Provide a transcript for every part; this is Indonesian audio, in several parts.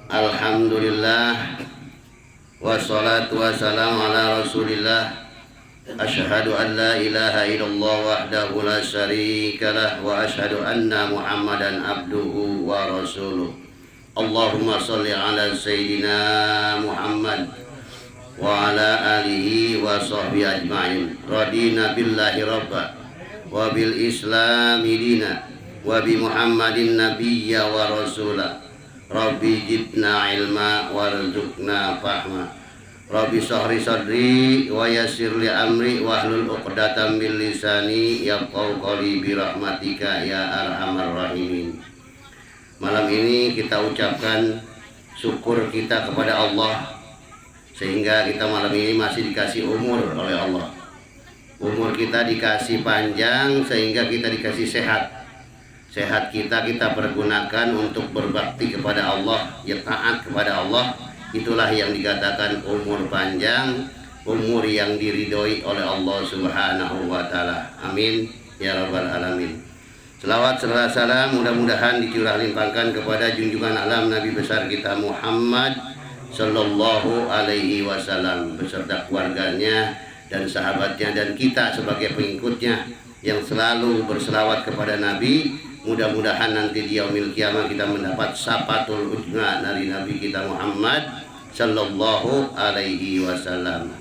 Alhamdulillah, wassalatu wassalamu ala rasulillah. Asyhadu an la ilaha illallah wahdahu la syarikalah wa asyhadu anna muhammadan abduhu wa rasuluh. Allahumma salli ala sayyidina Muhammad wa ala alihi wa sahbihi ajma'in. Radina billahi rabba wa bil islami dina wa bi muhammadin nabiyya wa rasulah. Rabbi jibna ilma warzuqna fahma. Rabbi sahri sadri wa yassir li amri wahlul 'uqdatam min lisani yafqahu qawli bi rahmatika ya arhamar rahimin. Malam ini kita ucapkan syukur kita kepada Allah sehingga kita malam ini masih dikasih umur oleh Allah. Umur kita dikasih panjang sehingga kita dikasih sehat. Sehat kita pergunakan untuk berbakti kepada Allah, ya taat kepada Allah. Itulah yang dikatakan umur panjang, umur yang diridhoi oleh Allah Subhanahu wa taala. Amin ya rabbal alamin. Selawat serta salam mudah-mudahan dicurah limpahkan kepada junjungan alam Nabi besar kita Muhammad sallallahu alaihi wasallam beserta keluarganya dan sahabatnya dan kita sebagai pengikutnya yang selalu berselawat kepada Nabi. Mudah-mudahan nanti di yaumil kiamah kita mendapat syafatul ujma dari Nabi kita Muhammad sallallahu alaihi wasallam.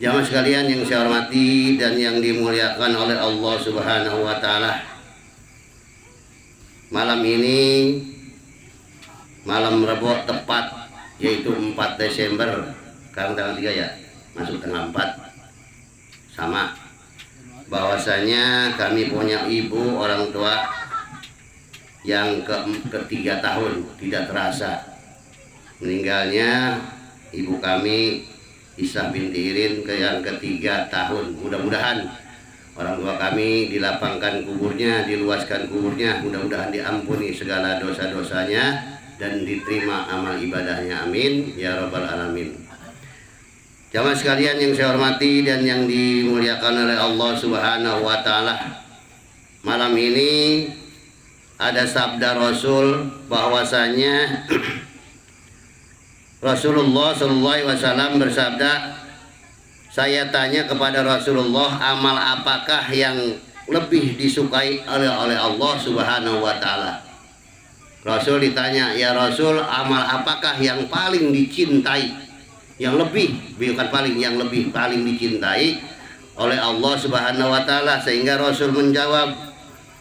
Jamaah sekalian yang saya hormati dan yang dimuliakan oleh Allah Subhanahu wa taala. Malam ini malam Rebo tepat yaitu 4 Desember. Sekarang tanggal 3 ya. Masuk tanggal 4. Sama bahwasanya kami punya ibu orang tua yang ketiga tahun tidak terasa meninggalnya ibu kami Isah binti Irin ke yang ketiga tahun. Mudah-mudahan orang tua kami dilapangkan kuburnya, diluaskan kuburnya, mudah-mudahan diampuni segala dosa-dosanya dan diterima amal ibadahnya. Amin ya rabbal alamin. Jamaah sekalian yang saya hormati dan yang dimuliakan oleh Allah Subhanahu wa taala. Malam ini ada sabda Rasul bahwasanya Rasulullah sallallahu alaihi wasallam bersabda, saya tanya kepada Rasulullah, amal apakah yang lebih disukai oleh Allah Subhanahu wa taala? Rasul ditanya, ya Rasul, amal apakah yang paling dicintai? Yang lebih, bukan paling, yang lebih paling dicintai oleh Allah Subhanahu wa taala, sehingga Rasul menjawab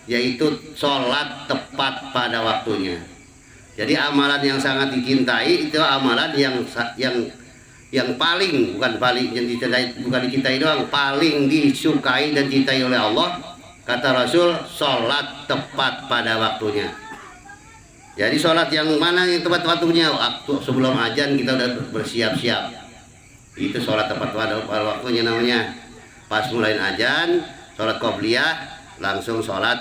yaitu sholat tepat pada waktunya. Jadi amalan yang sangat dicintai itu amalan yang paling, bukan paling yang dicintai, bukan dicintai doang, paling disukai dan dicintai oleh Allah. Kata Rasul, sholat tepat pada waktunya. Jadi sholat yang mana yang tepat waktunya? Waktu sebelum azan kita udah bersiap-siap. Itu sholat tepat pada waktunya namanya. Pas mulai azan, sholat qobliyah, langsung sholat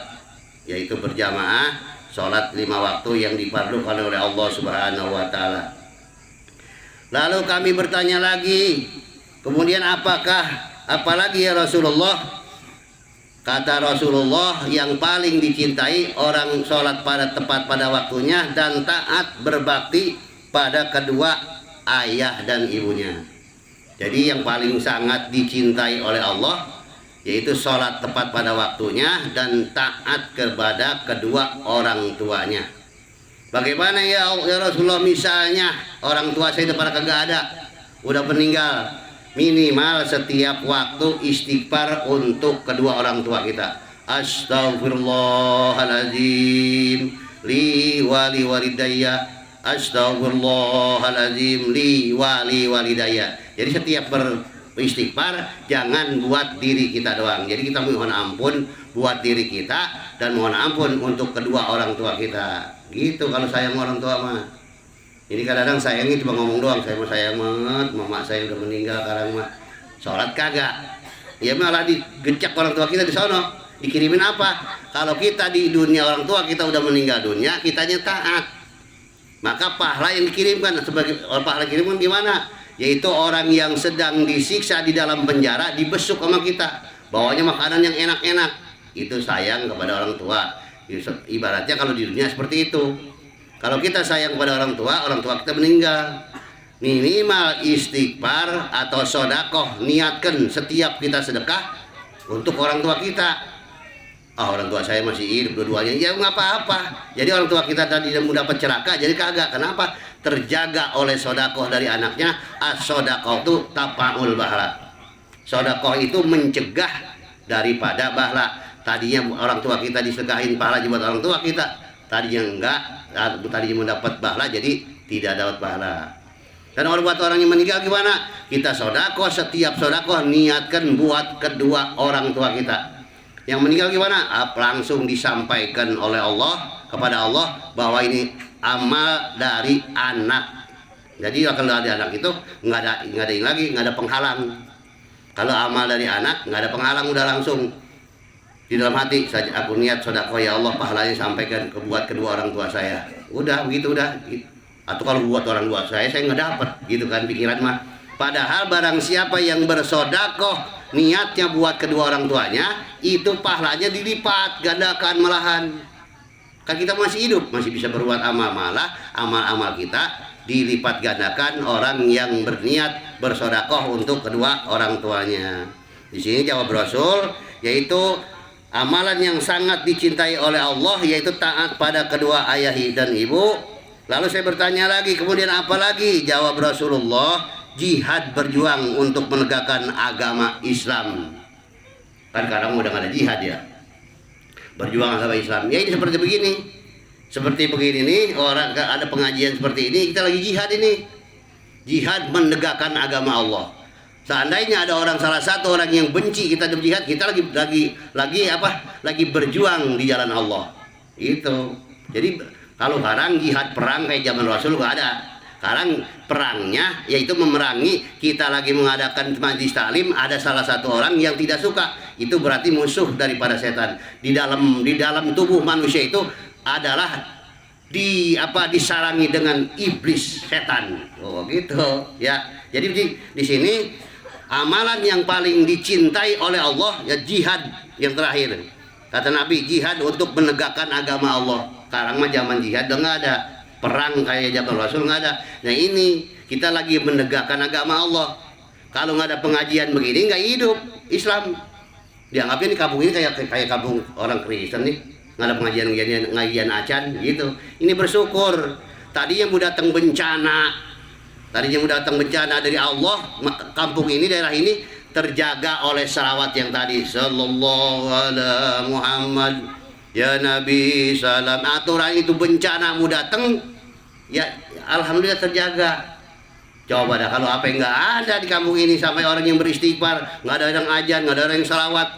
yaitu berjamaah, sholat 5 waktu yang diperlukan oleh Allah Subhanahu wa taala. Lalu kami bertanya lagi, kemudian apalagi ya Rasulullah? Kata Rasulullah, yang paling dicintai orang sholat tepat pada waktunya dan taat berbakti pada kedua ayah dan ibunya. Jadi yang paling sangat dicintai oleh Allah yaitu sholat tepat pada waktunya dan taat kepada kedua orang tuanya. Bagaimana ya Rasulullah, misalnya orang tua saya pada kagak ada, udah meninggal, minimal setiap waktu istighfar untuk kedua orang tua kita. Astaghfirullahaladzim li wali walidayya, astaghfirullahaladzim li wali walidayya. Jadi setiap beristighfar jangan buat diri kita doang. Jadi kita mohon ampun buat diri kita dan mohon ampun untuk kedua orang tua kita. Gitu kalau sayang orang tua mah. Ini kadang-kadang sayangnya cuma ngomong doang, saya mau sayang banget, mama saya udah meninggal sekarang mah. Sholat kagak. Ya malah digecek orang tua kita di sono. Dikirimin apa? Kalau kita di dunia orang tua kita udah meninggal dunia, kitanya taat. Maka pahala yang dikirimkan sebagai pahala kirimkan gimana? Yaitu orang yang sedang disiksa di dalam penjara dibesuk sama kita. Bawanya makanan yang enak-enak. Itu sayang kepada orang tua. Ibaratnya kalau di dunia seperti itu. Kalau kita sayang pada orang tua kita meninggal, minimal istighfar atau sodakoh, niatkan setiap kita sedekah untuk orang tua kita. Orang tua saya masih hidup dua-duanya, ya nggak apa-apa. Jadi orang tua kita tadi mendapat celaka, jadi kagak. Kenapa? Terjaga oleh sodakoh dari anaknya. As-sodakoh itu tapaul bahla. Sodakoh itu mencegah daripada bahla. Tadinya orang tua kita disedekahin pahala buat orang tua kita, tadinya enggak, tadinya mendapat pahala jadi tidak dapat pahala. Dan buat orang yang meninggal gimana? Kita sodakoh, setiap sodakoh niatkan buat kedua orang tua kita. Yang meninggal gimana? Langsung disampaikan oleh Allah kepada Allah bahwa ini amal dari anak. Jadi kalau ada anak itu nggak ada yang lagi, nggak ada penghalang. Kalau amal dari anak nggak ada penghalang, udah langsung di dalam hati saja aku niat sedekah, ya Allah pahalanya sampaikan buat kedua orang tua saya. Udah begitu udah. Atau kalau buat orang tua saya nggak dapat, gitu kan pikiran mah. Padahal barang siapa yang bersedekah niatnya buat kedua orang tuanya, itu pahalanya dilipat gandakan malahan. Kan kita masih hidup, masih bisa berbuat amal, malah amal-amal kita dilipat gandakan orang yang berniat bersedekah untuk kedua orang tuanya. Di sini jawab Rasul, yaitu amalan yang sangat dicintai oleh Allah, yaitu taat pada kedua ayah dan ibu. Lalu saya bertanya lagi, kemudian apa lagi? Jawab Rasulullah, jihad, berjuang untuk menegakkan agama Islam. Kan kadang udah gak ada jihad ya, berjuang agama Islam. Ya ini seperti begini. Seperti begini nih, orang ada pengajian seperti ini, kita lagi jihad ini. Jihad menegakkan agama Allah. Seandainya ada orang, salah satu orang yang benci kita berjihad, kita lagi berjuang di jalan Allah. Itu. Jadi kalau sekarang jihad perang kayak zaman Rasul nggak ada. Sekarang perangnya yaitu memerangi, kita lagi mengadakan majlis taklim, ada salah satu orang yang tidak suka, itu berarti musuh daripada setan. Di dalam tubuh manusia itu adalah disarangi dengan iblis, setan. Oh gitu ya. Jadi di sini amalan yang paling dicintai oleh Allah ya jihad yang terakhir. Kata Nabi, jihad untuk menegakkan agama Allah. Sekarang mah zaman jihad udah nggak ada. Perang kayak zaman Rasul nggak ada. Nah ini kita lagi menegakkan agama Allah. Kalau nggak ada pengajian begini nggak hidup Islam. Dianggapnya nih kampung ini kayak kampung orang Kristen nih, nggak ada pengajian acan gitu. Ini bersyukur. Tadinya mau datang bencana dari Allah, kampung ini, daerah ini terjaga oleh salawat yang tadi, sallallahu alaihi Muhammad ya Nabi salam. Aturan itu bencana mau datang ya alhamdulillah terjaga. Coba dah kalau apa yang nggak ada di kampung ini, sampai orang yang beristighfar, nggak ada yang ajan, nggak ada orang yang salawat,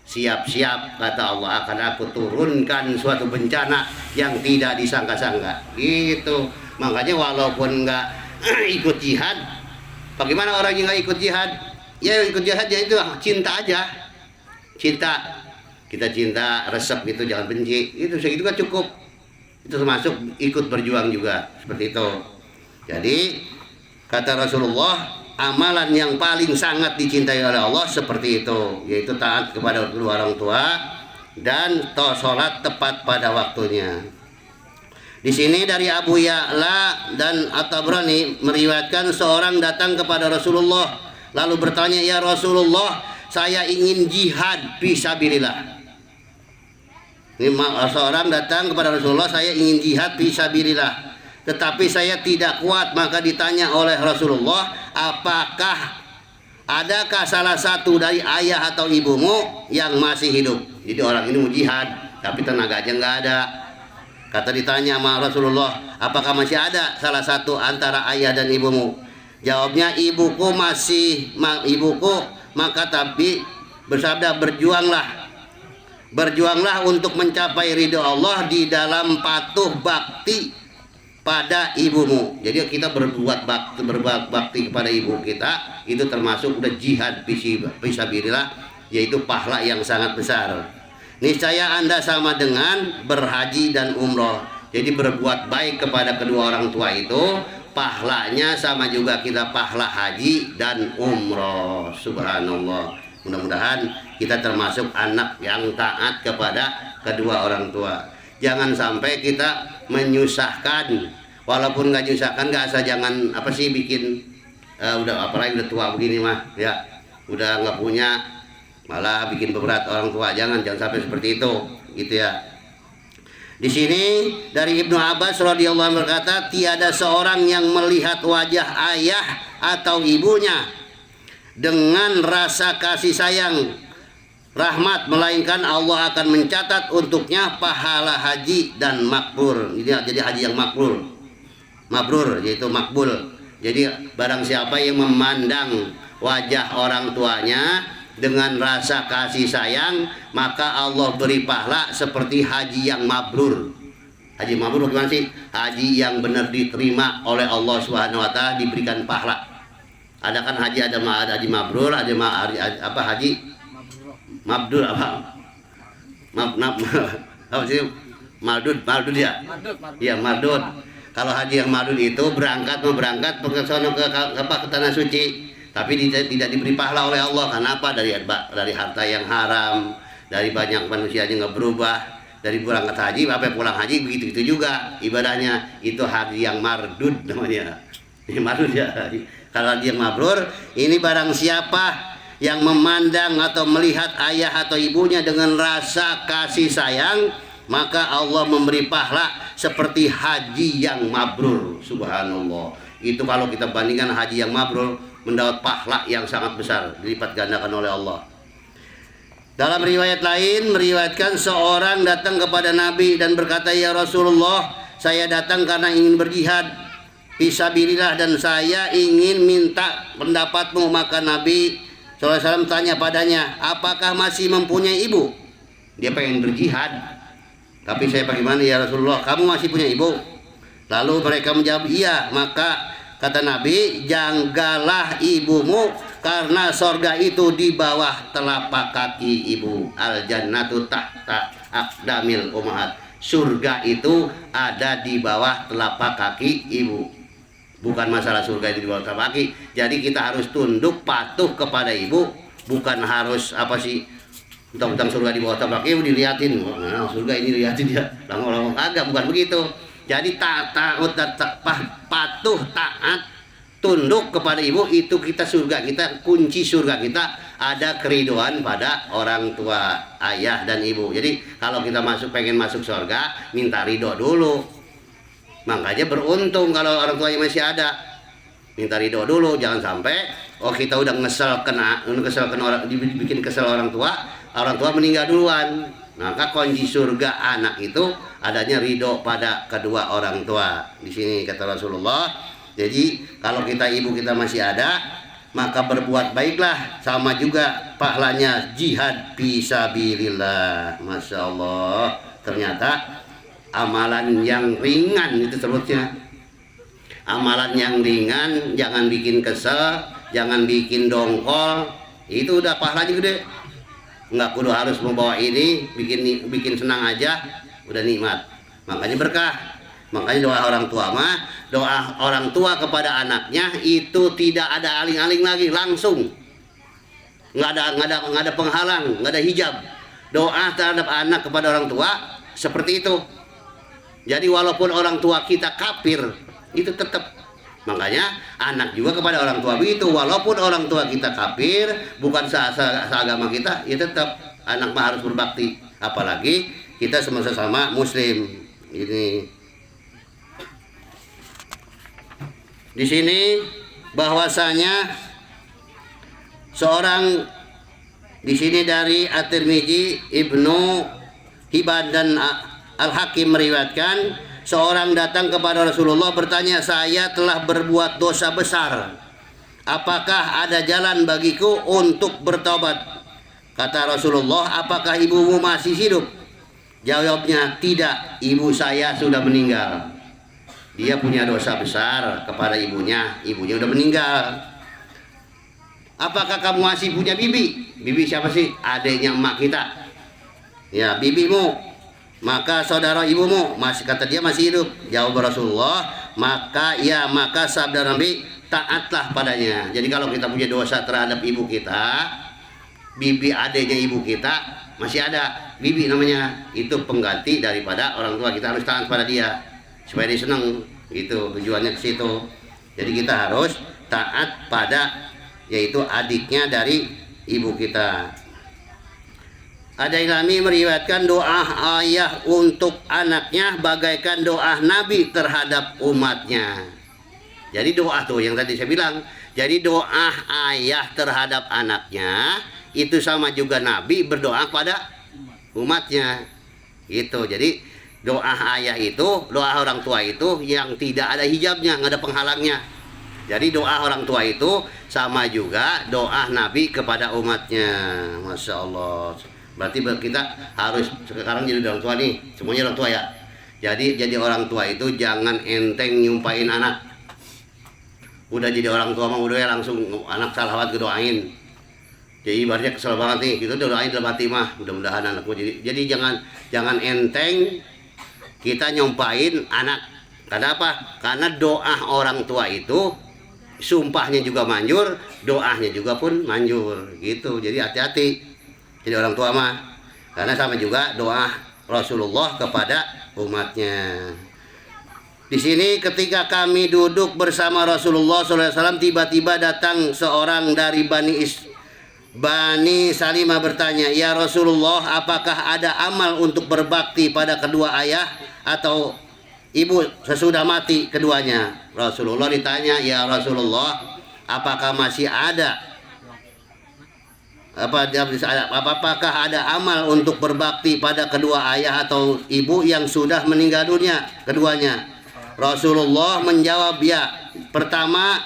siap-siap kata Allah akan aku turunkan suatu bencana yang tidak disangka-sangka. Gitu. Makanya walaupun nggak ikut jihad, bagaimana orang yang nggak ikut jihad? Ya ikut jihad ya itu cinta aja, cinta. Kita cinta resep gitu, jangan benci. Itu segitu kan cukup. Itu termasuk ikut berjuang juga seperti itu. Jadi kata Rasulullah, amalan yang paling sangat dicintai oleh Allah seperti itu, yaitu taat kepada kedua orang tua dan sholat tepat pada waktunya. Di sini dari Abu Ya'la dan At-Tabrani meriwayatkan seorang datang kepada Rasulullah lalu bertanya, ya Rasulullah, saya ingin jihad fisabilillah. Ini seorang datang kepada Rasulullah, saya ingin jihad fisabilillah, tetapi saya tidak kuat. Maka ditanya oleh Rasulullah, apakah adakah salah satu dari ayah atau ibumu yang masih hidup? Jadi orang ini mau jihad tapi tenaganya nggak ada. Kata ditanya sama Rasulullah, apakah masih ada salah satu antara ayah dan ibumu? Jawabnya, ibuku masih, maka tapi bersabda, berjuanglah untuk mencapai ridho Allah di dalam patuh bakti pada ibumu. Jadi kita berbuat bakti kepada ibu kita, itu termasuk udah jihad fisabilillah, yaitu pahala yang sangat besar. Niscaya Anda sama dengan berhaji dan umroh. Jadi berbuat baik kepada kedua orang tua itu pahalanya sama juga kita pahala haji dan umroh. Subhanallah. Mudah-mudahan kita termasuk anak yang taat kepada kedua orang tua. jangan sampai kita menyusahkan, walaupun nggak nyusahkan, nggak asal jangan apa sih bikin udah apalagi udah tua begini mah ya, udah nggak punya malah bikin berat orang tua, jangan sampai seperti itu gitu ya. Di sini dari Ibnu Abbas radhiyallahu anhu berkata, tiada seorang yang melihat wajah ayah atau ibunya dengan rasa kasih sayang rahmat, melainkan Allah akan mencatat untuknya pahala haji dan makbul. Ini jadi haji yang mabrur yaitu makbul. Jadi barang siapa yang memandang wajah orang tuanya dengan rasa kasih sayang, maka Allah beri pahala seperti haji yang mabrur. Haji mabrur gimana sih? Haji yang benar diterima oleh Allah Subhanahu wa taala, diberikan pahala. Ada kan haji, ada haji mabrur, ada apa haji mabdur apa? Apa sih? Maldud ya? Iya, maldud. Kalau haji yang maldud itu berangkat ke sono ke tanah suci, tapi tidak diberi pahala oleh Allah. Karena apa? Dari harta yang haram, dari banyak manusia yang nggak berubah, dari berangkat haji sampai pulang haji begitu juga ibadahnya. Itu haji yang mardud namanya. Ini mardud ya. Kalau haji yang mabrur, ini barang siapa yang memandang atau melihat ayah atau ibunya dengan rasa kasih sayang, maka Allah memberi pahala seperti haji yang mabrur. Subhanallah. Itu kalau kita bandingkan haji yang mabrur, mendapat pahala yang sangat besar, dilipat gandakan oleh Allah. Dalam riwayat lain meriwayatkan seorang datang kepada Nabi dan berkata, ya Rasulullah, saya datang karena ingin berjihad fisabilillah dan saya ingin minta pendapatmu. Maka Nabi SAW tanya padanya, apakah masih mempunyai ibu? Dia pengen berjihad, tapi saya bagaimana ya Rasulullah, kamu masih punya ibu? Lalu mereka menjawab iya. Maka kata Nabi, jagalah ibumu karena sorga itu di bawah telapak kaki ibu. Al jannatu tahta aqdamil ummahat. Surga itu ada di bawah telapak kaki ibu. Bukan masalah surga itu di bawah telapak kaki. Jadi kita harus tunduk patuh kepada ibu, bukan harus apa sih, tentang surga di bawah telapak kaki ibu dilihatin. Nah, surga ini dilihatin ya. Lama-lama agak bukan begitu. Jadi patuh, taat, tunduk kepada ibu, itu kita surga kita, kunci surga kita ada keriduan pada orang tua, ayah dan ibu. Jadi kalau kita pengen masuk surga, minta ridho dulu. Makanya beruntung kalau orang tuanya masih ada, minta ridho dulu. Jangan sampai kita udah ngeselkan orang, bikin kesel orang tua meninggal duluan. Maka kunci surga anak itu adanya ridho pada kedua orang tua. Di sini kata Rasulullah. Jadi kalau ibu kita masih ada, maka berbuat baiklah, sama juga pahalanya jihad fisabilillah. Masya Allah, ternyata amalan yang ringan itu sebutnya. Amalan yang ringan, jangan bikin kesel, jangan bikin dongkol, itu udah pahalanya gede. Nggak perlu harus membawa ini, bikin senang aja, udah nikmat. Makanya berkah. Makanya doa orang tua kepada anaknya itu tidak ada aling-aling lagi, langsung. Nggak ada penghalang, nggak ada hijab. Doa terhadap anak kepada orang tua seperti itu. Jadi walaupun orang tua kita kafir, itu tetap. Makanya anak juga kepada orang tua begitu. Walaupun orang tua kita kafir, bukan seagama kita, ya tetap anak mah harus berbakti. Apalagi kita sama-sama muslim. Ini di sini bahwasanya seorang di sini dari At-Tirmidzi, Ibnu Hibban dan Al-Hakim meriwayatkan, seorang datang kepada Rasulullah bertanya, saya telah berbuat dosa besar, apakah ada jalan bagiku untuk bertobat? Kata Rasulullah, apakah ibumu masih hidup? Jawabnya, tidak, ibu saya sudah meninggal. Dia punya dosa besar kepada ibunya udah meninggal. Apakah kamu masih punya bibi? Bibi siapa sih? Adiknya emak kita. Ya, bibimu. Maka saudara ibumu, kata dia masih hidup. Jawab Rasulullah, maka sabda Nabi, taatlah padanya. Jadi kalau kita punya dosa terhadap ibu kita, bibi adiknya ibu kita masih ada, bibi namanya, itu pengganti daripada orang tua. Kita harus taat pada dia supaya dia senang, gitu tujuannya ke situ. Jadi kita harus taat pada yaitu adiknya dari ibu kita. Ada Ilami meriwayatkan doa ayah untuk anaknya bagaikan doa Nabi terhadap umatnya. Jadi doa tuh yang tadi saya bilang. Jadi doa ayah terhadap anaknya itu sama juga Nabi berdoa pada umatnya. Gitu. Jadi doa ayah itu, doa orang tua itu yang tidak ada hijabnya, nggak ada penghalangnya. Jadi doa orang tua itu sama juga doa Nabi kepada umatnya. Masya Allah. Berarti kita harus sekarang jadi orang tua nih, semuanya orang tua ya. Jadi orang tua itu jangan enteng nyumpain anak. Udah jadi orang tua mah udah ya langsung anak salawat doain. Jadi ibaratnya kesel banget nih, kita doain dalam hati mah, mudah-mudahan anakku jadi jangan enteng kita nyumpain anak. Karena apa? Karena doa orang tua itu sumpahnya juga manjur, doanya juga pun manjur gitu. Jadi hati-hati jadi orang tua mah, karena sama juga doa Rasulullah kepada umatnya. Di sini ketika kami duduk bersama Rasulullah SAW, tiba-tiba datang seorang dari Bani Salimah bertanya, "Ya Rasulullah, apakah ada amal untuk berbakti pada kedua ayah atau ibu sesudah mati keduanya?" Rasulullah ditanya, "Ya Rasulullah, apakah masih ada apakah ada amal untuk berbakti pada kedua ayah atau ibu yang sudah meninggal dunia keduanya?" Rasulullah menjawab, "Ya, pertama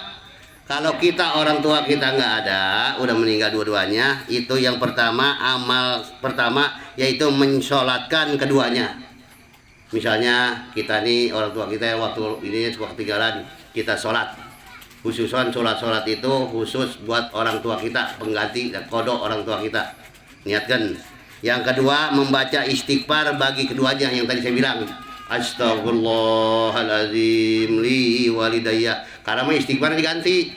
kalau kita orang tua kita nggak ada, udah meninggal dua-duanya, itu yang pertama, amal pertama yaitu mensolatkan keduanya. Misalnya kita nih orang tua kita waktu ini suka ketinggalan, kita sholat. Khususan sholat itu khusus buat orang tua kita, pengganti dan kodok orang tua kita. Niatkan. Yang kedua, membaca istighfar bagi keduanya yang tadi saya bilang. Astagfirullahaladzim li walidayya. Karena mah istighfar diganti.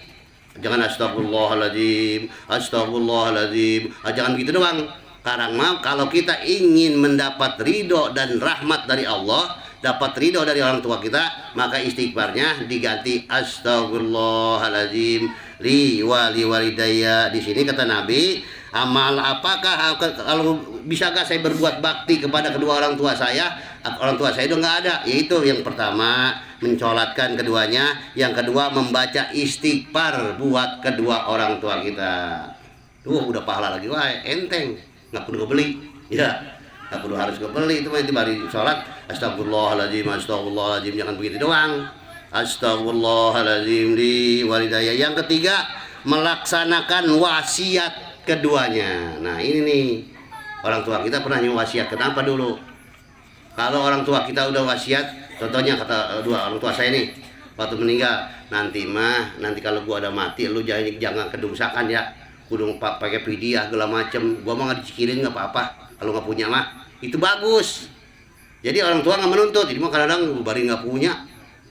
Jangan astagfirullahaladzim, astagfirullahaladzim. Jangan gitu doang. Karena mah kalau kita ingin mendapat ridho dan rahmat dari Allah, dapat ridho dari orang tua kita, maka istighfarnya diganti astagfirullahaladzim li walidayya. Di sini kata Nabi, amal apakah kalau bisakah saya berbuat bakti kepada kedua orang tua saya? Orang tua saya itu nggak ada. Yaitu yang pertama mencolatkan keduanya, yang kedua membaca istighfar buat kedua orang tua kita. Tuh udah pahala lagi, wah enteng, nggak perlu beli, ya. Tak perlu harus kebeli, itu mah bari sholat astagfirullahaladzim, astagfirullahaladzim, jangan begitu doang. Astagfirullahaladzim li walidayya. Yang ketiga, melaksanakan wasiat keduanya. Nah ini nih, orang tua kita pernah wasiat. Kenapa dulu? Kalau orang tua kita udah wasiat, contohnya kata dua orang tua saya nih, waktu meninggal, nanti kalau gua ada mati, lu jangan kedungsakan ya, kudu pakai pidiah segala macem. Gua mah nggak dicikirin nggak apa-apa, kalau nggak punya mah itu bagus. Jadi orang tua nggak menuntut. Jadi mah kadang-kadang bari nggak punya,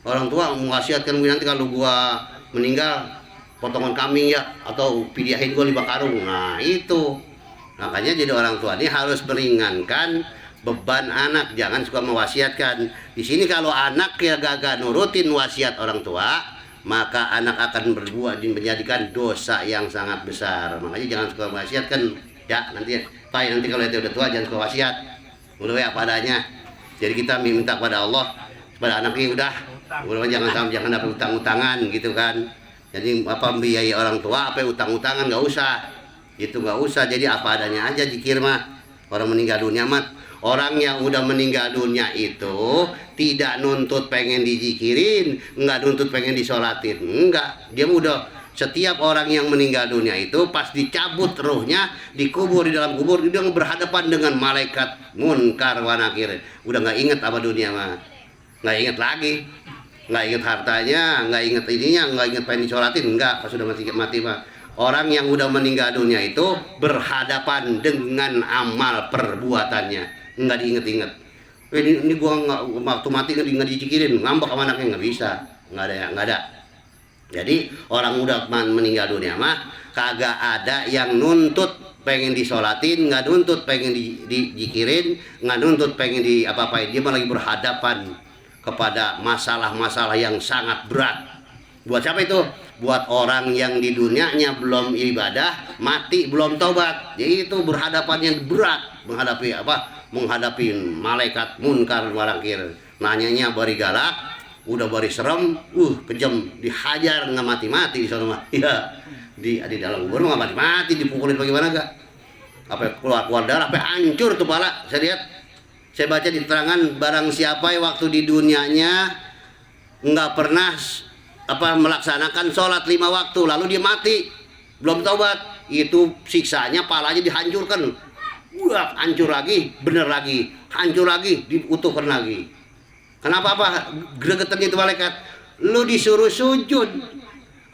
orang tua mewasiatkan gue nanti kalau gua meninggal potongan kambing ya, atau pidiahin gua 5 karung. Nah itu makanya jadi orang tua ini harus meringankan beban anak, jangan suka mewasiatkan. Di sini kalau anak ya gak nurutin wasiat orang tua, maka anak akan berbuat menjadikan dosa yang sangat besar. Makanya jangan suka mewasiatkan ya, nanti kalau itu udah tua jangan suka wasiat. Udah ya padanya. Jadi kita minta pada Allah, pada anaknya udah jangan ada utang-utangan gitu kan. Jadi apa membiayai orang tua, apa utang-utangan nggak usah. Itu nggak usah. Jadi apa adanya aja zikir mah. Orang meninggal dunia mah, orang yang udah meninggal dunia itu tidak nuntut pengen dizikirin, nggak nuntut pengen disolatin, enggak. Dia udah, setiap orang yang meninggal dunia itu pas dicabut ruhnya, dikubur di dalam kubur, dia berhadapan dengan malaikat munkar wa nakir. Udah nggak inget apa dunia mah, nggak inget lagi, nggak inget hartanya, nggak inget ininya, nggak inget pengen disolatin, enggak. Pas sudah mati mah, orang yang udah meninggal dunia itu berhadapan dengan amal perbuatannya, nggak diinget-inget. Ini gua nggak waktu mati nggak dicikirin, ngambek sama anaknya, nggak bisa, nggak ada. Jadi orang udah meninggal dunia mah kagak ada yang nuntut pengen disolatin, nggak nuntut pengen dijikirin, nggak nuntut pengen di apa-apain. Dia malah lagi berhadapan kepada masalah-masalah yang sangat berat. Buat siapa itu? Buat orang yang di dunianya belum ibadah, mati belum taubat. Jadi itu berhadapan yang berat, menghadapi apa? Menghadapi malaikat munkar walakir. Nanyanya bari galak, udah bari serem, kejam, dihajar nggak mati-mati di sana mah. Ya, di dalam kubur nggak mati-mati, dipukulin bagaimana gak? Apa keluar darah, apa hancur tuh pala. Saya lihat, saya baca di keterangan barang siapa yang waktu di dunianya nggak pernah melaksanakan sholat 5 waktu lalu dia mati belum taubat, itu siksanya palanya dihancurkan, hancur lagi, bener lagi, hancur lagi, diutuhkan lagi. Kenapa? Gregetannya itu malaikat, lu disuruh sujud,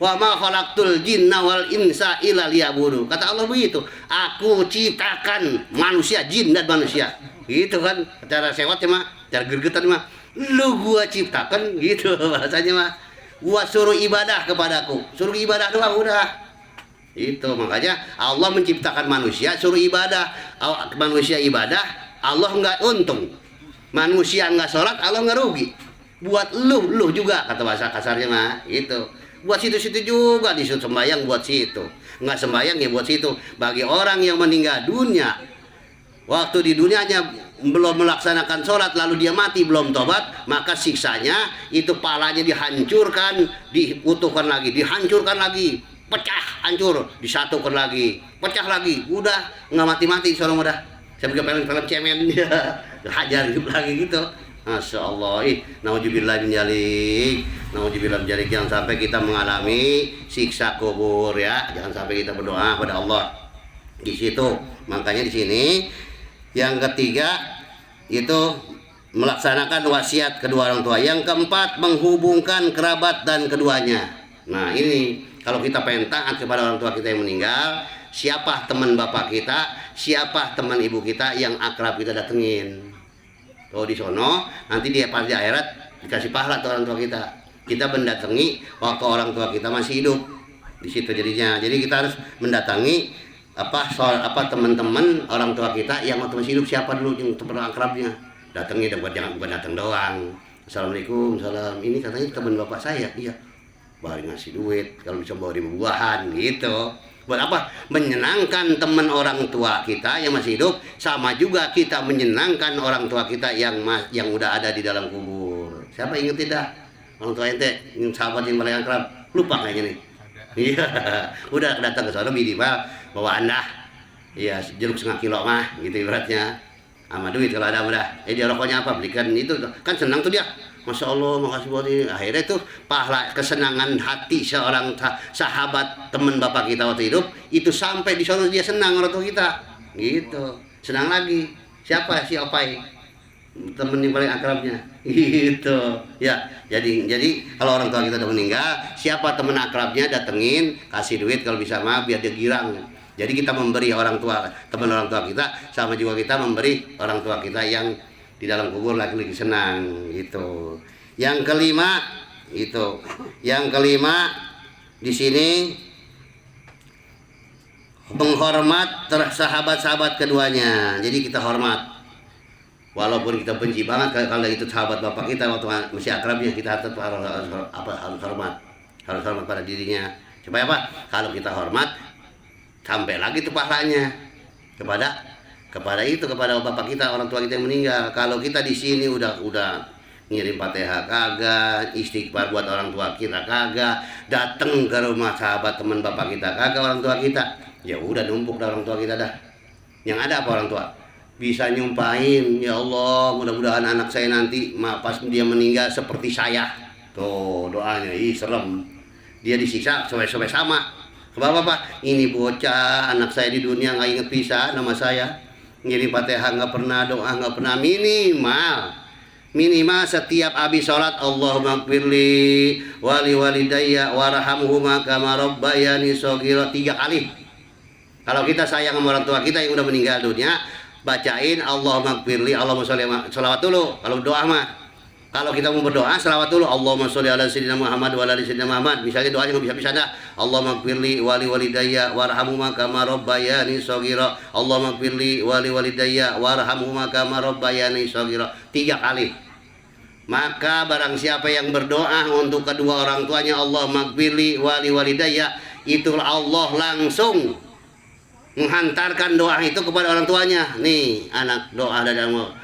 wa ma khalaqtul jinna wal insa illa liya'budun. Kata Allah begitu, aku ciptakan manusia, jin dan manusia. Gitu kan, cara sewatnya mah, cara gregetan mah, lu gua ciptakan gitu bahasanya mah. Gua suruh ibadah kepadaku, suruh ibadah doang udah. Itu makanya Allah menciptakan manusia suruh ibadah. Manusia ibadah, Allah nggak untung. Manusia nggak sholat, Allah nggak rugi. Buat lu juga, kata bahasa kasarnya mah itu. Buat situ-situ juga disuruh sembahyang buat situ. Nggak sembahyang ya buat situ. Bagi orang yang meninggal dunia, waktu di dunianya belum melaksanakan sholat lalu dia mati belum tobat, maka siksanya itu palanya dihancurkan, diutuhkan lagi, dihancurkan lagi, pecah, hancur, disatukan lagi, pecah lagi, udah nggak mati-mati seorang udah. Saya bikin film cemen dia hajar hidup lagi gitu. Masya Allah, nauzubillah min dzalik, nauzubillah min dzalik. Jangan sampai kita mengalami siksa kubur ya, jangan sampai kita berdoa pada Allah di situ. Makanya di sini yang ketiga itu melaksanakan wasiat kedua orang tua. Yang keempat menghubungkan kerabat dan keduanya. Nah ini kalau kita pengen taat kepada orang tua kita yang meninggal, siapa teman bapak kita, siapa teman ibu kita yang akrab kita datengin. Tuh di sono nanti dia pas di akhirat dikasih pahala tuh orang tua kita. Kita mendatangi waktu orang tua kita masih hidup. Di situ jadinya. Jadi kita harus mendatangi teman-teman orang tua kita yang waktu masih hidup, siapa dulu yang teman akrabnya, datangnya jangan bukan datang doang. Assalamualaikum, salam, ini katanya teman bapak saya, iya, bari ngasih duit, kalau bisa bawa buah-buahan gitu. Buat apa? Menyenangkan teman orang tua kita yang masih hidup, sama juga kita menyenangkan orang tua kita yang udah ada di dalam kubur. Siapa inget tidak? Orang tua ente, yang sahabat yang paling akrab, lupa kayaknya nih. Iya, udah datang ke sana minimal bawa anda, ya jeruk 1/2 kilo mah, gitu ibaratnya, sama duit kalau ada udah. Dia rokoknya apa? Belikan itu, kan senang tuh dia. Masya Allah, makasih buat ini. Akhirnya tuh pahala kesenangan hati seorang sahabat teman bapak kita waktu hidup itu sampai di sana dia senang orang tua kita, gitu. Senang lagi. Siapa si Opai? Temen yang paling akrabnya gitu ya. Jadi kalau orang tua kita udah meninggal, siapa temen akrabnya datengin, kasih duit kalau bisa mah biar dia girang. Jadi kita memberi orang tua, teman orang tua kita, sama juga kita memberi orang tua kita yang di dalam kubur lagi senang gitu. Yang kelima di sini menghormat sahabat-sahabat keduanya. Jadi kita hormat. Walaupun kita benci banget kalau itu sahabat bapak kita waktu masih akrabnya, kita tetap harus hormat pada dirinya. Supaya apa? Kalau kita hormat, sampai lagi tuh pahalanya kepada bapak kita, orang tua kita yang meninggal. Kalau kita di sini udah ngirim Fatihah kagak, istighfar buat orang tua kita kagak, datang ke rumah sahabat teman bapak kita kagak, orang tua kita, ya udah numpuk dah orang tua kita dah. Yang ada apa orang tua? Bisa nyumpahin, ya Allah mudah-mudahan anak saya nanti pas dia meninggal seperti saya. Tuh doanya, serem. Dia disiksa sampai sama. Kenapa Pak? Ini bocah anak saya di dunia nggak inget pisah nama saya. Ngirim Fatihah nggak pernah, doa nggak pernah, minimal setiap habis sholat Allahumma gfirli wali walidayya warhamhuma kama rabbayani shaghira 3 kali. Kalau kita sayang sama orang tua kita yang udah meninggal dunia, bacain Allahumma gfirli, Allahumma sholli, sholawat dulu kalau doa mah. Kalau kita mau berdoa, selawat dulu. Allahumma sholli ala sayyidina Muhammad wa ala ali sayyidina Muhammad. Misalnya doanya nggak bisa-bisa dah. Allahumma gfirli wali walidayya warhamhuma kama rabbayani shaghira. Allahumma gfirli wali walidayya warhamhuma kama rabbayani shaghira. 3 kali. Maka barang siapa yang berdoa untuk kedua orang tuanya, Allahumma gfirli wali walidayya, itu Allah langsung menghantarkan doa itu kepada orang tuanya. Nih, anak doa dari Allah.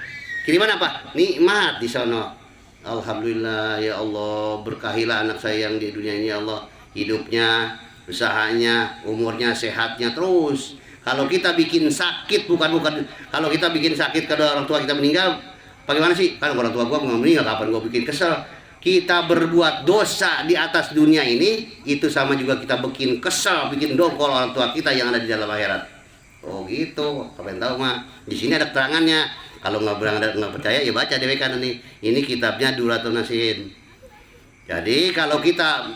Kiriman apa? Nikmat di sana. Alhamdulillah ya Allah, berkahilah anak saya yang di dunia ini ya Allah, hidupnya, usahanya, umurnya, sehatnya terus. Kalau kita bikin sakit, bukan kalau kita bikin sakit kedua orang tua kita meninggal, bagaimana sih? Kan orang tua gua mau meninggal, kapan gua bikin kesel? Kita berbuat dosa di atas dunia ini, itu sama juga kita bikin kesel, bikin dongkol orang tua kita yang ada di dalam akhirat. Oh gitu, kalian tahu mah. Di sini ada keterangannya. Kalau nggak percaya ya baca DW kan ini kitabnya Duratul Nasihin. Jadi kalau kita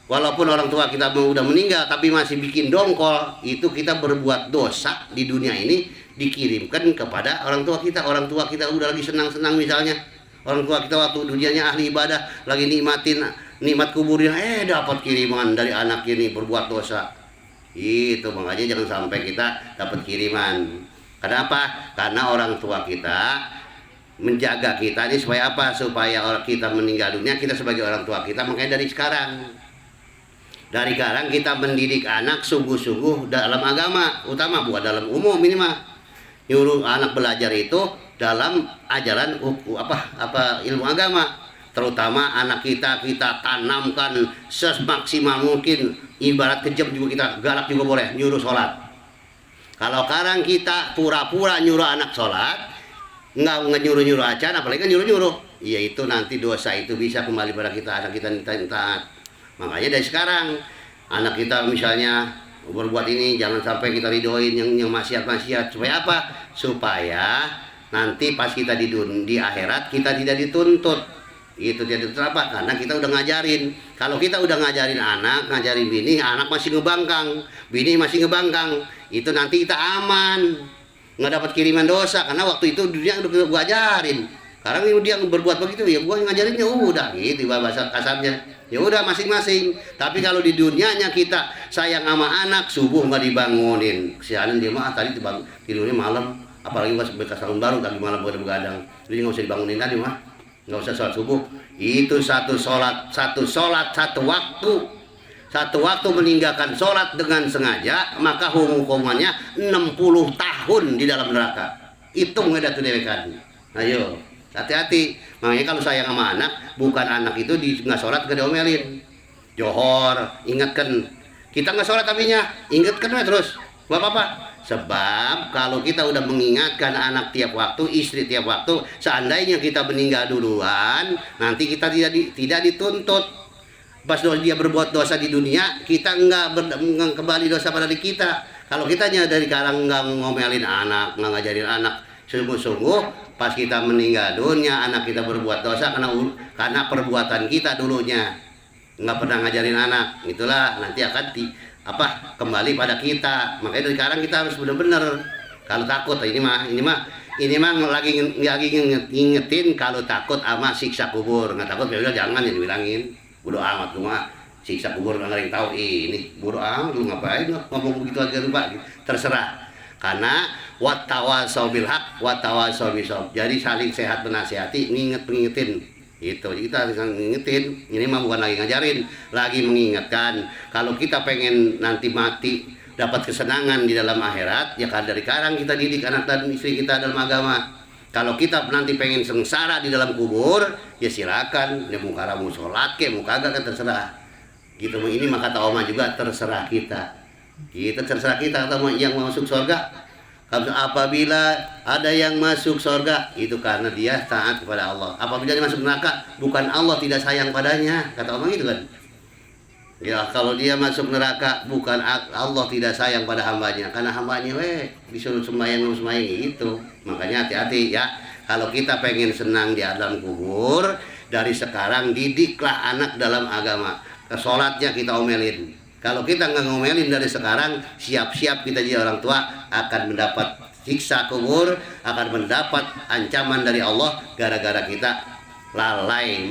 walaupun orang tua kita udah meninggal tapi masih bikin dongkol, itu kita berbuat dosa di dunia ini, dikirimkan kepada orang tua kita. Orang tua kita udah lagi senang-senang misalnya. Orang tua kita waktu dunianya ahli ibadah, lagi nikmatin nikmat kuburnya, dapat kiriman dari anak ini berbuat dosa. Itu makanya jangan sampai kita dapat kiriman. Kenapa? Karena orang tua kita menjaga kita ini supaya apa? Supaya orang kita meninggal dunia, kita sebagai orang tua kita, makanya dari sekarang kita mendidik anak sungguh-sungguh dalam agama, utama bukan dalam umum ini mah. Nyuruh anak belajar itu dalam ajaran ilmu agama. Terutama anak kita tanamkan semaksimal mungkin. Ibarat kejam juga kita galak juga boleh, nyuruh sholat. Kalau sekarang kita pura-pura nyuruh anak sholat, nggak nyuruh-nyuruh acan, apalagi kan nyuruh-nyuruh, ya itu nanti dosa itu bisa kembali pada kita, anak kita taat. Makanya dari sekarang anak kita misalnya berbuat ini, jangan sampai kita ridoin yang maksiat-maksiat. Supaya apa? Supaya nanti pas kita di akhirat kita tidak dituntut. Itu tidak terapa karena kita udah ngajarin. Kalau kita udah ngajarin anak, ngajarin bini, anak masih ngebangkang, bini masih ngebangkang, itu nanti kita aman, nggak dapat kiriman dosa karena waktu itu dia udah gua ajarin. Sekarang dia berbuat begitu, ya gua ngajarinnya udah gitu bahasa kasarnya. Ya udah masing-masing. Tapi kalau di dunianya kita sayang sama anak, subuh nggak dibangunin, kesianan dia mah tadi tidurnya malam, apalagi pas bekas tahun baru tadi malam begadang, jadi nggak usah dibangunin tadi mah. Nggak usah sholat subuh, itu satu waktu meninggalkan sholat dengan sengaja, maka hukumannya 60 tahun di dalam neraka. Hitung nggak tuh dewekan. Ayo hati-hati. Makanya kalau sayang sama anak, bukan anak itu nggak sholat gak diomelin. Johor, ingatkan. Kita nggak sholat tapinya, ingatkan terus. Gak apa-apa. Sebab kalau kita udah mengingatkan anak tiap waktu, istri tiap waktu, seandainya kita meninggal duluan, nanti kita tidak dituntut. Pas dia berbuat dosa di dunia, kita nggak kembali dosa pada diri kita. Kalau kita dari sekarang nggak ngomelin anak, nggak ngajarin anak sungguh-sungguh, pas kita meninggal dunia, anak kita berbuat dosa karena perbuatan kita dulunya, nggak pernah ngajarin anak. Itulah nanti akan kembali pada kita. Makanya dari sekarang kita harus benar-benar, kalau takut ini mah lagi ngingetin kalau takut sama siksa kubur. Nggak takut ya udah jangan ya dibilangin, bodo amat lu mah siksa kubur nggak ada yang tahu. Ini bodo amat lu ngapain ngomong begitu aja lupa, terserah. Karena wattawasau bil haq wattawasau bisabr. Jadi saling sehat menasihati, ngingetin. Itu kita harus ngingetin. Ini mah bukan lagi ngajarin, lagi mengingatkan. Kalau kita pengen nanti mati dapat kesenangan di dalam akhirat, ya kan dari sekarang kita didik anak dan istri kita dalam agama. Kalau kita nanti pengen sengsara di dalam kubur, ya silakan. Ya mau karamu sholat ke, mau kagak kan terserah. Gitu. Ini mah kata Oma juga terserah kita. Kita terserah kita atau yang masuk surga. Apabila ada yang masuk surga, itu karena dia taat kepada Allah. Apabila dia masuk neraka, bukan Allah tidak sayang padanya, kata orang gitu kan. Ya kalau dia masuk neraka, bukan Allah tidak sayang pada hambanya, karena hambanya disuruh sembahyang itu. Makanya hati-hati ya. Kalau kita pengen senang di alam kubur, dari sekarang didiklah anak dalam agama. Sholatnya kita omelin. Kalau kita nggak ngomelin dari sekarang, siap-siap kita jadi orang tua akan mendapat siksa kubur, akan mendapat ancaman dari Allah gara-gara kita lalai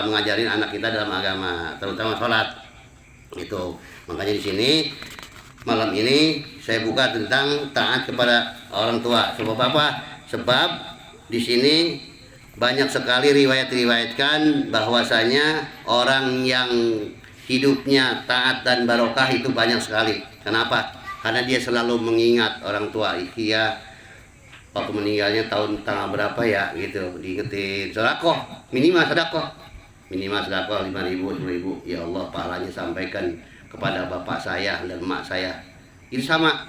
mengajarin anak kita dalam agama, terutama sholat. Itu makanya di sini malam ini saya buka tentang taat kepada orang tua. Sebab apa? Sebab di sini banyak sekali riwayat-riwayatkan bahwasanya orang yang hidupnya taat dan barokah itu banyak sekali. Kenapa? Karena dia selalu mengingat orang tua. Iya, waktu meninggalnya tahun tanggal berapa ya gitu, diingetin sedekah, minimal sedekah 5.000, 10.000. Ya Allah, pahalanya sampaikan kepada bapak saya dan emak saya. Itu sama.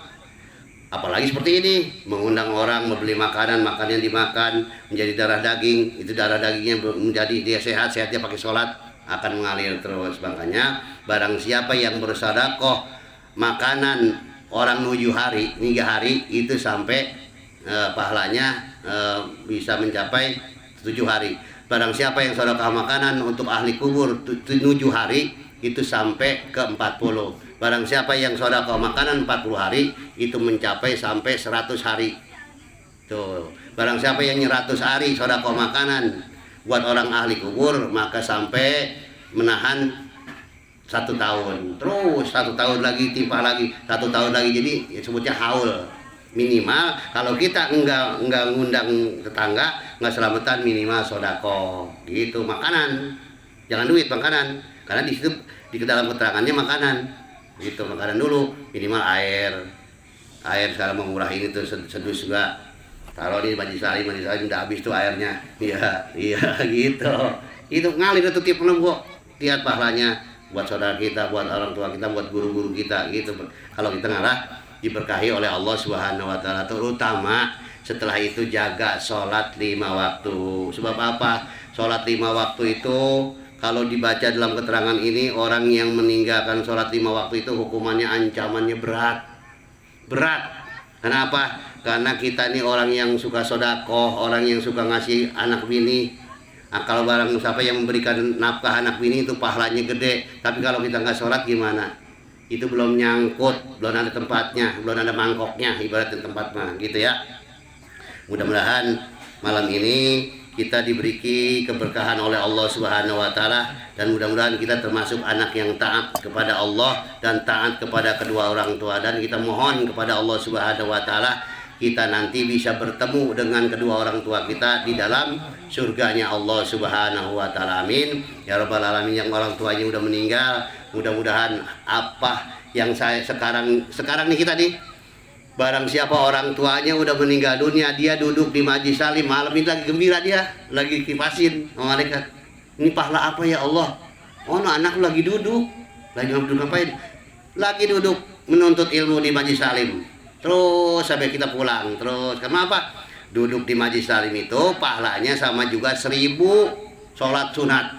Apalagi seperti ini, mengundang orang membeli makanan yang dimakan menjadi darah daging, itu darah dagingnya menjadi dia sehat, sehatnya pakai sholat akan mengalir terus. Makanya barang siapa yang bersedekah makanan orang 7 hari, 3 hari itu sampai pahalanya bisa mencapai 7 hari. Barang siapa yang sedekah makanan untuk ahli kubur 7 hari itu sampai ke 40. Barang siapa yang sedekah makanan 40 hari itu mencapai sampai 100 hari. Tuh. Barang siapa yang 100 hari sedekah makanan buat orang ahli kubur maka sampai menahan 1 tahun. Terus 1 tahun lagi timpa lagi, 1 tahun lagi, jadi ya sebutnya haul. Minimal kalau kita enggak ngundang tetangga, enggak selamatan, minimal sodako gitu, makanan, jangan duit, makanan, karena di situ di dalam keterangannya makanan gitu, makanan dulu, minimal air sekarang murah ini tuh sedus juga, taruh di majlis salim udah habis tuh airnya, iya gitu, itu ngalir tuh tiap penembok, lihat pahalanya buat saudara kita, buat orang tua kita, buat guru-guru kita gitu. Kalau kita ngalah diberkahi oleh Allah Subhanahu wa taala. Terutama setelah itu jaga sholat 5 waktu. Sebab apa? Sholat 5 waktu itu kalau dibaca dalam keterangan ini, orang yang meninggalkan sholat 5 waktu itu hukumannya, ancamannya berat. Kenapa? Karena kita ini orang yang suka sodakoh, orang yang suka ngasih anak bini. Nah, kalau barang siapa yang memberikan nafkah anak bini itu pahalanya gede. Tapi kalau kita nggak sholat gimana? Itu belum nyangkut, belum ada tempatnya, belum ada mangkoknya, ibaratnya tempat mah gitu ya. Mudah-mudahan malam ini kita diberi keberkahan oleh Allah Subhanahu wa taala, dan mudah-mudahan kita termasuk anak yang taat kepada Allah dan taat kepada kedua orang tua, dan kita mohon kepada Allah Subhanahu wa taala kita nanti bisa bertemu dengan kedua orang tua kita di dalam surganya Allah Subhanahu wa taala. Amin ya rabbal alamin. Yang orang tuanya udah meninggal, mudah-mudahan apa yang saya sekarang nih kita nih, barang siapa orang tuanya udah meninggal dunia, dia duduk di majlis salim malam ini lagi gembira, dia lagi kipasin sama malaikat, ini pahala apa ya Allah? Oh, no, anak lagi duduk ngapain? Lagi duduk menuntut ilmu di majlis salim. Terus sampai kita pulang terus. Kenapa? Duduk di majlis salim itu pahalanya sama juga 1000 sholat sunat,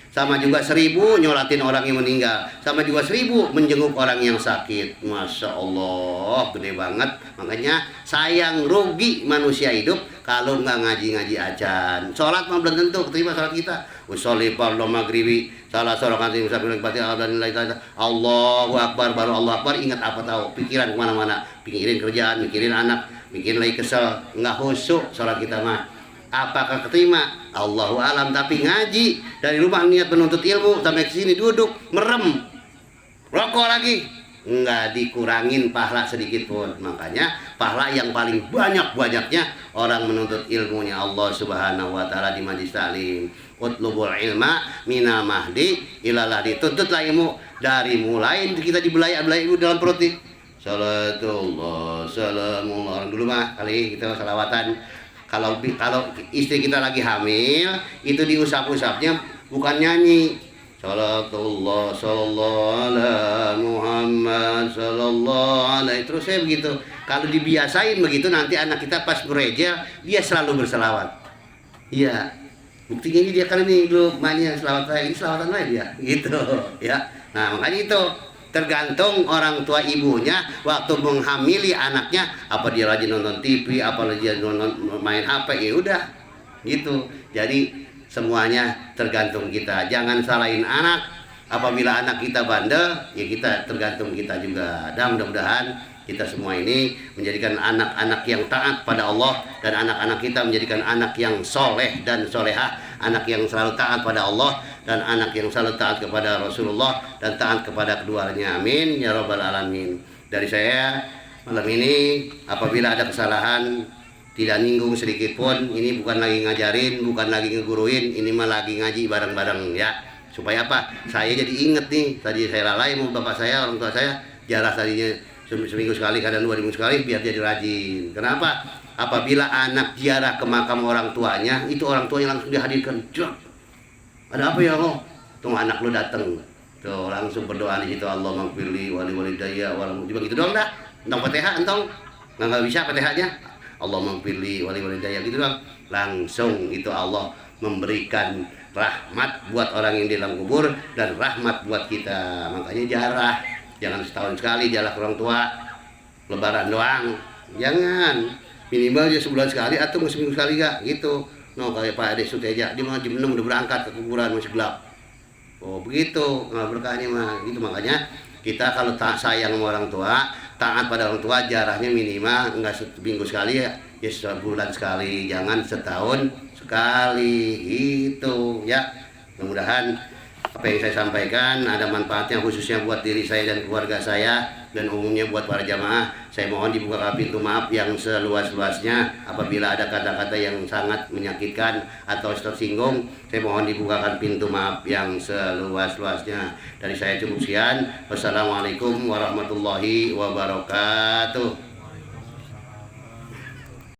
sama juga 1000 nyolatin orang yang meninggal, sama juga 1000 menjenguk orang yang sakit. Masya Allah, gede banget. Makanya sayang rugi manusia hidup kalau nggak ngaji ajan. Sholat mah belum tentu keterima sholat kita. Usolli fardhu maghribi salah seorang anti musafir lagi dan lain lain. Allahu akbar, baru Allah akbar, ingat apa tahu, pikiran kemana-mana, pikirin kerjaan, mikirin anak, mikirin lagi kesel, nggak khusyuk sholat kita mah. Apakah keterima? Allahu alam. Tapi ngaji dari rumah niat menuntut ilmu sampai ke sini duduk merem, rokok lagi, nggak dikurangin pahala sedikit pun. Makanya pahala yang paling banyaknya orang menuntut ilmunya Allah Subhanahu wa taala di majlis taklim. Utlubul ilma minal mahdi ilalah, dituntutlah ilmu dari mulai kita dibelai ilmu dalam perut nih. Salatullah salamullah. Dulu mah kali kita salawatan. Kalau istri kita lagi hamil, itu diusap-usapnya bukan nyanyi. Salatullah sallallahu ala Muhammad sallallahu alaihi, terus saya begitu. Kalau dibiasain begitu, nanti anak kita pas gereja dia selalu berselawat. Iya. Buktinya ini dia kali ini dulu mainnya selawat saya, ini selawatan lain dia gitu ya. Nah, makanya itu tergantung orang tua ibunya waktu menghamili anaknya, apa dia rajin nonton TV, apa dia nonton main HP, ya udah gitu. Jadi semuanya tergantung kita. Jangan salahin anak. Apabila anak kita bandel, ya kita tergantung kita juga. Dan mudah-mudahan kita semua ini menjadikan anak-anak yang taat pada Allah, dan anak-anak kita menjadikan anak yang soleh dan solehah, anak yang selalu taat pada Allah dan anak yang selalu taat kepada Rasulullah dan taat kepada keduanya. Amin ya rabbal alamin. Dari saya malam ini, apabila ada kesalahan tidak nyinggung sedikit pun, ini bukan lagi ngajarin, bukan lagi ngeguruin, ini mah lagi ngaji bareng-bareng ya. Supaya apa? Saya jadi inget nih, tadi saya lalai mau bapak saya, orang tua saya jarah tadinya seminggu sekali, kadang 2 minggu sekali, biar jadi rajin. Kenapa? Apabila anak ziarah ke makam orang tuanya, itu orang tuanya langsung dihadirkan. Cuk, ada apa ya Allah? Tuh anak lu datang, tuh langsung berdoa di situ, Allah maghfirli wali walidayya walam. Cuma gitu doang dah. Tentang Fatihah entong nggak bisa Fatihahnya. Allah maghfirli wali walidayya gitu doang. Langsung itu Allah memberikan rahmat buat orang yang di dalam kubur dan rahmat buat kita. Makanya jarah. Jangan setahun sekali jalan ke orang tua, lebaran doang. Jangan, minimal ya sebulan sekali atau seminggu sekali gak gitu. No, kayak Pak Ade Suteja, dia mah jam 6 udah berangkat ke kuburan masih gelap. Oh begitu, nggak berkahnya mah gitu. Makanya kita kalau tak sayang sama orang tua, taat pada orang tua, jarahnya minimal enggak seminggu sekali ya sebulan sekali, jangan setahun sekali gitu ya. Mudah-mudahan apa yang saya sampaikan ada manfaatnya, khususnya buat diri saya dan keluarga saya, dan umumnya buat para jamaah. Saya mohon dibuka pintu maaf yang seluas-luasnya. Apabila ada kata-kata yang sangat menyakitkan atau tersinggung, saya mohon dibukakan pintu maaf yang seluas-luasnya. Dari saya cukup sekian. Wassalamualaikum warahmatullahi wabarakatuh.